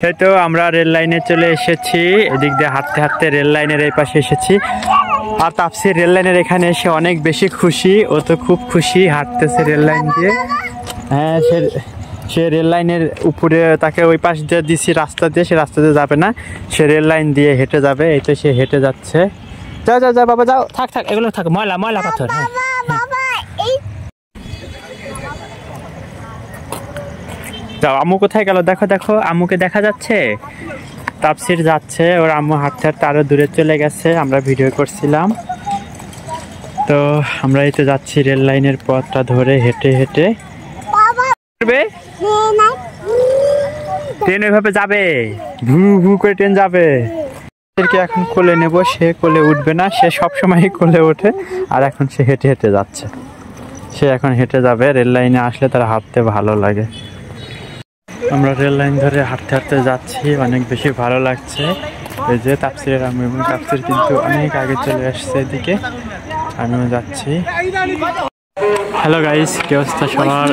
এই তো আমরা রেল লাইনে চলে এসেছি, এদিক দিয়ে হাঁটতে হাঁটতে রেল লাইনের এই পাশে এসেছি। আর তাপসির রেল লাইনের এখানে এসে অনেক বেশি খুশি, ও তো খুব খুশি, হাঁটতেছে রেল লাইন দিয়ে। হ্যাঁ, সে রেল লাইনের উপরে, তাকে ওই পাশ দিয়ে দিছি রাস্তা দিয়ে, সে রাস্তা দিয়ে যাবে না, সে রেল লাইন দিয়ে হেঁটে যাবে। এই তো সে হেঁটে যাচ্ছে। যাও যাও যাও বাবা যাও, থাক থাক, এগুলো থাক, ময়লা ময়লা পাথর। যাও, আম্মু কোথায় গেল? দেখো দেখো, আম্মুকে দেখা যাচ্ছে। তাপসির যাচ্ছে, ওর আম্মু হাঁটতে হাঁটতে আরো দূরে চলে গেছে, আমরা ভিডিও করছিলাম। তো আমরা এই তো যাচ্ছি রেল লাইনের পথটা ধরে হেঁটে হেঁটে। ট্রেন ওইভাবে যাবে, ভু ভু করে ট্রেন যাবে। এখন কোলে নেব, সে কোলে উঠবে না, সে সবসময় কোলে ওঠে। আর এখন সে হেঁটে হেঁটে যাচ্ছে, সে এখন হেঁটে যাবে। রেল লাইনে আসলে তার হাঁটতে ভালো লাগে। আমরা রেল লাইন ধরে হাঁটতে হাঁটতে যাচ্ছি, অনেক বেশি ভালো লাগছে। এই যে তাপসিরের আম্মু এবং তাপসির কিন্তু অনেক আগে চলে আসছে এদিকে, আমিও যাচ্ছি। হ্যালো গাইস, কি অবস্থা সবার?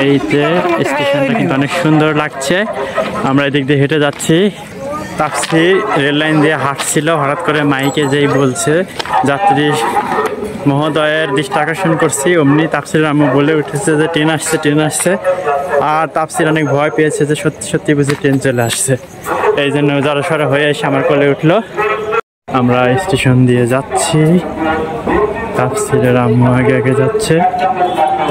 এই যে স্টেশনটা কিন্তু অনেক সুন্দর লাগছে। আমরা এদিক দিয়ে হেঁটে যাচ্ছি। তাপসি রেল লাইন দিয়ে হাঁটছিল, হঠাৎ করে মাইকে যেই বলছে যাত্রী মহোদয়ের দৃষ্টি আকর্ষণ করছি, অমনি তাপসির আম্মু বলে উঠেছে যে ট্রেন আসছে, ট্রেন আসছে। আর তাপসির অনেক ভয় পেয়েছে যে সত্যি সত্যি বুঝি ট্রেন চলে আসছে। এই জন্য জড়সড় হয়ে এসে আমার কোলে উঠলো। আমরা স্টেশন দিয়ে যাচ্ছি, তাপসিরের আম্মু আগে আগে যাচ্ছে।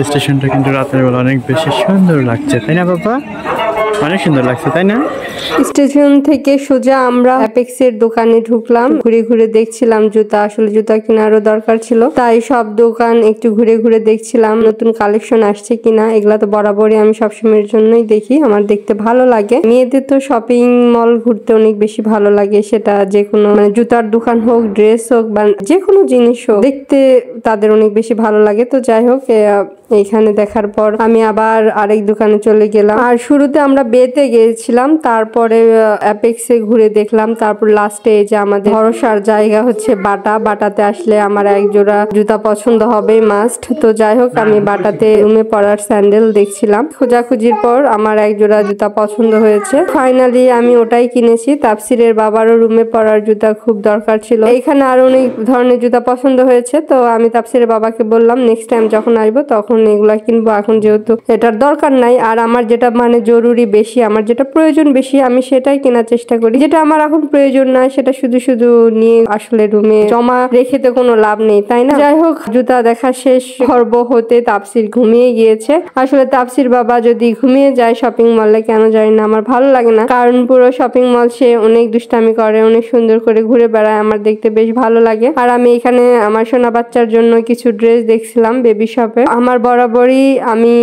স্টেশনটা কিন্তু রাতের বেলা অনেক বেশি সুন্দর লাগছে, তাই না বাবা? অনেক সুন্দর লাগছে, তাই না? স্টেশন থেকে সোজা আমরা অ্যাপেক্সের দোকানে ঢুকলাম। ঘুরে ঘুরে দেখছিলাম জুতা, আসলে জুতা কেনারও দরকার ছিল, তাই সব দোকান একটু ঘুরে ঘুরে দেখছিলাম নতুন কালেকশন আসছে কিনা। এগুলা তো বরাবরই আমি সবসময়ের জন্যই দেখি, আমার দেখতে ভালো লাগে। মেয়েদের তো শপিং মল ঘুরতে অনেক বেশি ভালো লাগে, সেটা যে কোনো মানে জুতার দোকান হোক, ড্রেস হোক বা যে কোনো জিনিস হোক, দেখতে তাদের অনেক বেশি ভালো লাগে। তো যাই হোক, এইখানে দেখার পর আমি আবার আরেক দোকানে চলে গেলাম। আর শুরুতে আমরা বেতে গিয়েছিলাম, তারপরে অ্যাপেক্সে ঘুরে দেখলাম, তারপর লাস্টে যে আমাদের ভরসার জায়গা হচ্ছে বাটা। বাটাতে আসলে আমার এক জোড়া জুতা পছন্দ হবে মাস্ট। তো যাই হোক, আমি বাটাতে রুমে পরার স্যান্ডেল দেখছিলাম, খোঁজাখুঁজির পর আমার এক জোড়া জুতা পছন্দ হয়েছে। ফাইনালি আমি ওটাই কিনেছি। তাপসিরের বাবারও রুমে পরার জুতা খুব দরকার ছিল। এইখানে আরো অনেক ধরনের জুতা পছন্দ হয়েছে, তো আমি তাপসিরের বাবাকে বললাম নেক্সট টাইম যখন আসবো তখন এগুলা কিনবো, এখন যেহেতু এটার দরকার নাই। আর আমার যেটা মানে জরুরি বেশি, আমার যেটা প্রয়োজন বেশি, আমি সেটাই কেনার চেষ্টা করি। যেটা আমার এখন প্রয়োজন না সেটা শুধু শুধু নিয়ে আসলে রুমে জমা রেখে তো কোনো লাভ নেই, তাই না? যাই হোক, জুতা দেখা শেষ পর্ব হতে তাপসির ঘুমিয়ে গিয়েছে। আসলে তাপসির বাবা যদি ঘুমিয়ে যায় শপিং মলে, কেন জানি না আমার ভালো লাগে না, কারণ পুরো শপিং মল সে অনেক দুষ্টামি করে, অনেক সুন্দর করে ঘুরে বেড়ায়, আমার দেখতে বেশ ভালো লাগে। আর আমি এখানে আমার সোনা বাচ্চার জন্য কিছু ড্রেস দেখছিলাম বেবি শপে। আমার বরাবরই আমি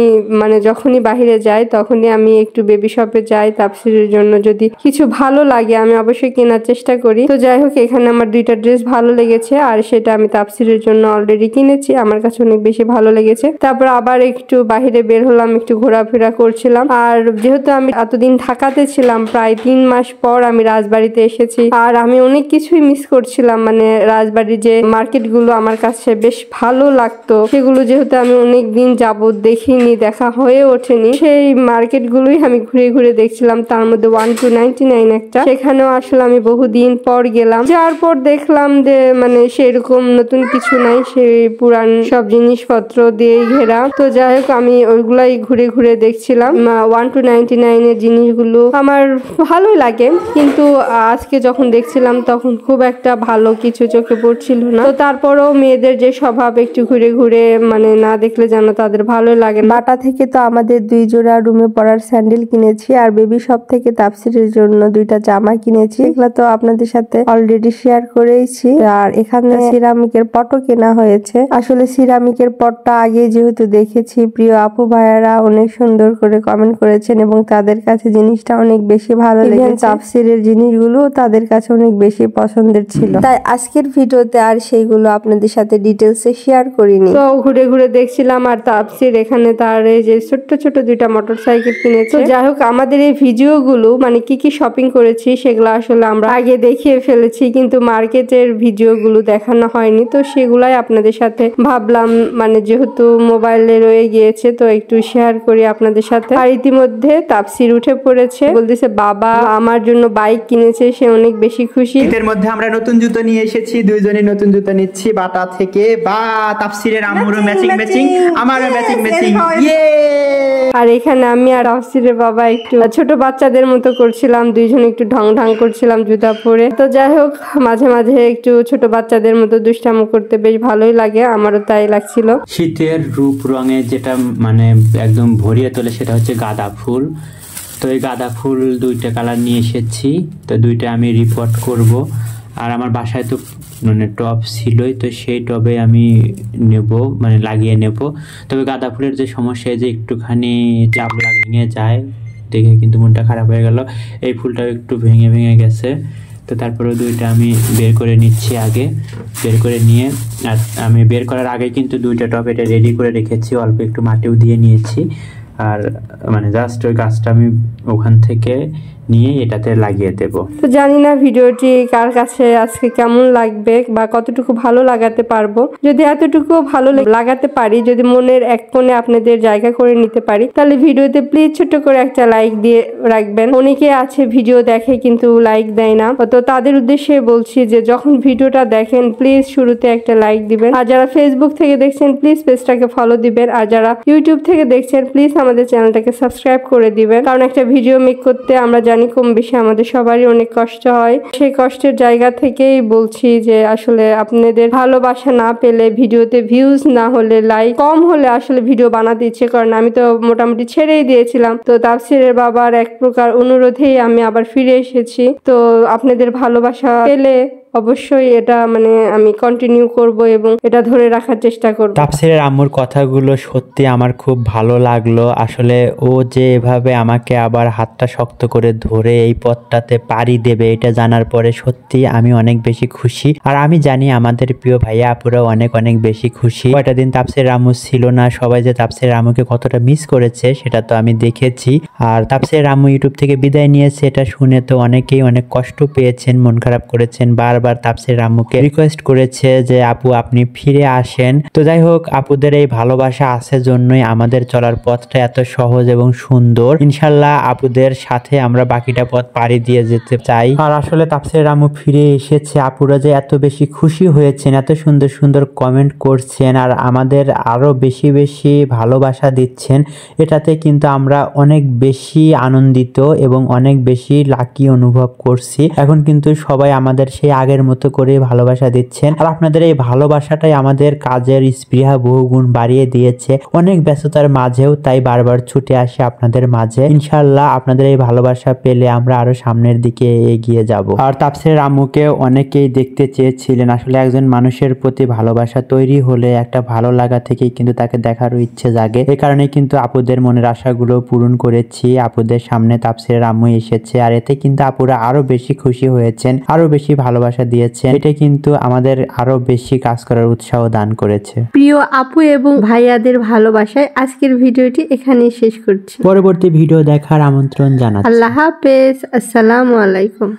মানে যখনই বাহিরে যাই তখনই আমি একটু বেবি শপে যাই, তাপসিরের জন্য যদি কিছু ভালো লাগে আমি অবশ্যই কেনার চেষ্টা করি। তো যাই হোক, এখানে আমার দুইটা ড্রেস ভালো লেগেছে, আর সেটা আমি তাপসিরের জন্য অলরেডি কিনেছি, আমার কাছে অনেক বেশি ভালো লেগেছে। তারপর আবার একটু বাহিরে বের হলাম, একটু ঘোরাফেরা করছিলাম। আর যেহেতু আমি এতদিন ঢাকাতে ছিলাম, প্রায় 3 মাস পর আমি রাজবাড়িতে এসেছি, আর আমি অনেক কিছুই মিস করছিলাম। মানে রাজবাড়ির যে মার্কেট গুলো আমার কাছে বেশ ভালো লাগতো, সেগুলো যেহেতু আমি অনেক দিন যাবত দেখিনি, দেখা হয়ে ওঠেনি, সেই মার্কেট গুলোই আমি ঘুরে ঘুরে দেখছিলাম। তার মধ্যে 1299 একটা, সেখানেও আসলে আমি বহুদিন পর গেলাম, যার পর দেখলাম যে মানে সেরকম নতুন কিছু নাই, সেই পুরান সব জিনিসপত্র দিয়ে ঘেরা। তো যাই হোক, আমি ওইগুলাই ঘুরে ঘুরে দেখছিলাম। 1299 এর জিনিসগুলো আমার ভালোই লাগে, কিন্তু আজকে যখন দেখছিলাম তখন খুব একটা ভালো কিছু চোখে পড়ছিল না। তো তারপরেও মেয়েদের যে স্বভাব, একটু ঘুরে ঘুরে মানে না দেখলে যেন তাদের ভালো লাগে। বাটা থেকে তো আমাদের 2 জোড়া রুমে পরার স্যান্ডেল কিনেছি, আর বেবি শপ থেকে তাপসিরের জন্য 2টা জামা কিনেছি। এগুলো তো আপনাদের সাথে অলরেডি শেয়ার করেইছি। আর এখানে সিরামিকের পটও কেনা হয়েছে। আসলে সিরামিকের পটটা আগে যেহেতু দেখেছি, প্রিয় আপু ভাইয়ারা অনেক সুন্দর করে কমেন্ট করেছেন এবং তাদের কাছে জিনিসটা অনেক বেশি ভালো লেগেছে। তাপসিরের জিনিসগুলো তাদের কাছে অনেক বেশি পছন্দের ছিল, তাই আজকের ভিডিওতে আর সেইগুলো আপনাদের সাথে ডিটেলসে শেয়ার করিনি। তো ঘুরে ঘুরে দেখছিলাম, আর তাপসির এখানে তার এই যে ছোট্ট ছোট 2টা মোটরসাইকেল কিনেছে। যাই হোক, হোক, আমাদের এই ভিডিওগুলো মানে কি কি শপিং করেছি সেগুলো আসলে আমরা আগে দেখিয়ে ফেলেছি, কিন্তু মার্কেটের ভিডিওগুলো দেখানো হয়নি। তো সেগুলাই আপনাদের সাথে ভাবলাম, মানে যেহেতু মোবাইলে রয়ে গিয়েছে তো একটু শেয়ার করি আপনাদের সাথে। আর ইতিমধ্যে তাফসির উঠে পড়েছে, বলতেছে বাবা আমার জন্য বাইক কিনেছে, সে অনেক বেশি খুশি। এর মধ্যে আমরা নতুন জুতো নিয়ে এসেছি, দুইজনই নতুন জুতো নিচ্ছি বাটা থেকে। বা তাফসিরের আম্মুরও ম্যাচিং ম্যাচিং, আমারও ম্যাচিং ম্যাচিং। ইয়ে! আর এখানে আমি আর তাফসিরের বাবা একটু ছোট বাচ্চাদের মতো করছিলাম, দুইজন একটু ঢং ঢং করছিলাম জুতা পরে। তো যাই হোক, মাঝে মাঝে একটু ছোট বাচ্চাদের মতো দুষ্টামো করতে বেশ ভালোই লাগে, আমারও তাই লাগছিল। শীতের রূপ রঙে যেটা মানে একদম ভরিয়ে তোলে সেটা হচ্ছে গাঁদা ফুল। তো এই গাঁদা ফুল দুইটা কালার নিয়ে এসেছি, তো দুইটা আমি রিপোর্ট করব। আর আমার বাসায় তো মানে টব ছিলই, তো সেই টবে আমি নেব, মানে লাগিয়ে নেব। তবে গাঁদা ফুলের যে সমস্যা, যে একটুখানি চাপ ভেঙে যায়, দেখে কিন্তু মনটা খারাপ হয়ে গেল। এই ফুলটাও একটু ভেঙে ভেঙে গেছে। তো তারপরে দুইটা আমি বের করে নিচ্ছি, আগে বের করে নিয়ে, আর আমি বের করার আগে কিন্তু দুইটা টব এটা রেডি করে রেখেছি, অল্প একটু মাটিও দিয়ে নিয়েছি। আর মানে জাস্ট ওই গাছটা আমি ওখান থেকে নিয়ে এটাতে লাগিয়ে দেব। তো জানি না ভিডিওটি কার কাছে আজকে কেমন লাগবে বা কতটুকু ভালো লাগাতে পারবো। যদি এতটুকু ভালো লাগাতে পারি, যদি মনের এক কোণে আপনাদের জায়গা করে নিতে পারি, তাহলে ভিডিওতে প্লিজ ছোট করে একটা লাইক দিয়ে রাখবেন। অনেকে আছে ভিডিও দেখে কিন্তু লাইক দেয় না, তো তাদের উদ্দেশ্যে বলছি যে যখন ভিডিওটা দেখেন প্লিজ শুরুতে একটা লাইক দিবেন। আর যারা ফেসবুক থেকে দেখছেন প্লিজ পেজটাকে ফলো দিবেন। আর যারা ইউটিউব থেকে দেখছেন প্লিজ আমাদের চ্যানেলটাকে সাবস্ক্রাইব করে দিবেন, কারণ একটা ভিডিও মেক করতে আমরা জানি কম বেশি আমাদের সবারই অনেক কষ্ট হয়। সেই কষ্টের জায়গা থেকেই বলছি যে আসলে আপনাদের ভালোবাসা না পেলে, ভিডিওতে ভিউজ না হলে, লাইক কম হলে আসলে ভিডিও বানাতে ইচ্ছে করে না। আমি তো মোটামুটি ছেড়েই দিয়েছিলাম, তো তাফসিরের বাবার এক প্রকার অনুরোধেই আমি আবার ফিরে এসেছি। তো আপনাদের ভালোবাসা পেলে অবশ্যই এটা মানে আমি কন্টিনিউ করব এবং এটা ধরে রাখার চেষ্টা করব। তাফসিরের আম্মুর কথাগুলো সত্যি আমার খুব ভালো লাগলো। আসলে ও যে এভাবে আমাকে আবার হাতটা শক্ত করে ধরে এই পথটাতে পাড়ি দেবে, এটা জানার পরে সত্যি আমি অনেক বেশি খুশি। আর আমি জানি আমাদের প্রিয় ভাইয়া আপুরা অনেক অনেক বেশি খুশি। কয়টা দিন তাফসিরের আম্মু ছিল না, সবাই যে তাফসিরের আম্মুকে কতটা মিস করেছে সেটা তো আমি দেখেছি। আর তাফসিরের আম্মু ইউটিউব থেকে বিদায় নিয়েছে, এটা শুনে তো অনেকেই অনেক কষ্ট পেয়েছেন, মন খারাপ করেছেন, বারবার তাফসিরের আম্মুকে রিকোয়েস্ট করেছে যে আপু আপনি ফিরে আসেন। তো যাই হোক, আপুদের এই ভালোবাসা আছে জন্যই আমাদের চলার পথটা এত সহজ এবং সুন্দর। ইনশাল্লাহ আপুদের সাথে আমরা বাকিটা পথ পাড়ি দিয়ে যেতে চাই। আর আসলে তাফসিরের আম্মু ফিরে এসেছে, আপুরা যে এত বেশি খুশি হয়েছেন, এত সুন্দর সুন্দর কমেন্ট করছেন আর আমাদের আরো বেশি বেশি ভালোবাসা দিচ্ছেন, এটাতে কিন্তু আমরা অনেক বেশি আনন্দিত এবং অনেক বেশি লাকি অনুভব করছি। এখন কিন্তু সবাই আমাদের সেই আগের মতো করে ভালোবাসা দিচ্ছেন। আর আপনাদের এই ভালোবাসাটাই আমাদের কাজের স্পৃহা বহুগুণ বাড়িয়ে দিয়েছে অনেক ব্যস্ততার মাঝেও, তাই বারবার ছুটে আসি আপনাদের মাঝে। ইনশাল্লাহ আপনাদের এই ভালোবাসা পেলে আমরা আরো সামনের দিকে এগিয়ে যাব। আর তাফসিরের আম্মুকে অনেকেই দেখতে চেয়েছিলেন, আসলে একজন মানুষের প্রতি ভালোবাসা তৈরি হলে একটা ভালো লাগা থেকেই কিন্তু তাকে দেখারও ইচ্ছে জাগে। এই কারণে কিন্তু আপুদের মনের আশাগুলো পূরণ করেছি, আপুদের সামনে তাফসিরের আম্মু এসেছে। আর এতে কিন্তু আপুরা আরো বেশি খুশি হয়েছেন, আরো বেশি ভালোবাসা দিয়েছেন, এটা কিন্তু আমাদের আরো বেশি কাজ করার উৎসাহ দান করেছে। প্রিয় আপু এবং ভাইয়াদের ভালোবাসায় আজকের ভিডিওটি এখানেই শেষ করছি। পরবর্তী ভিডিও দেখার আমন্ত্রণ জানাচ্ছি। আল্লাহ হাফেজ, আসসালামু আলাইকুম।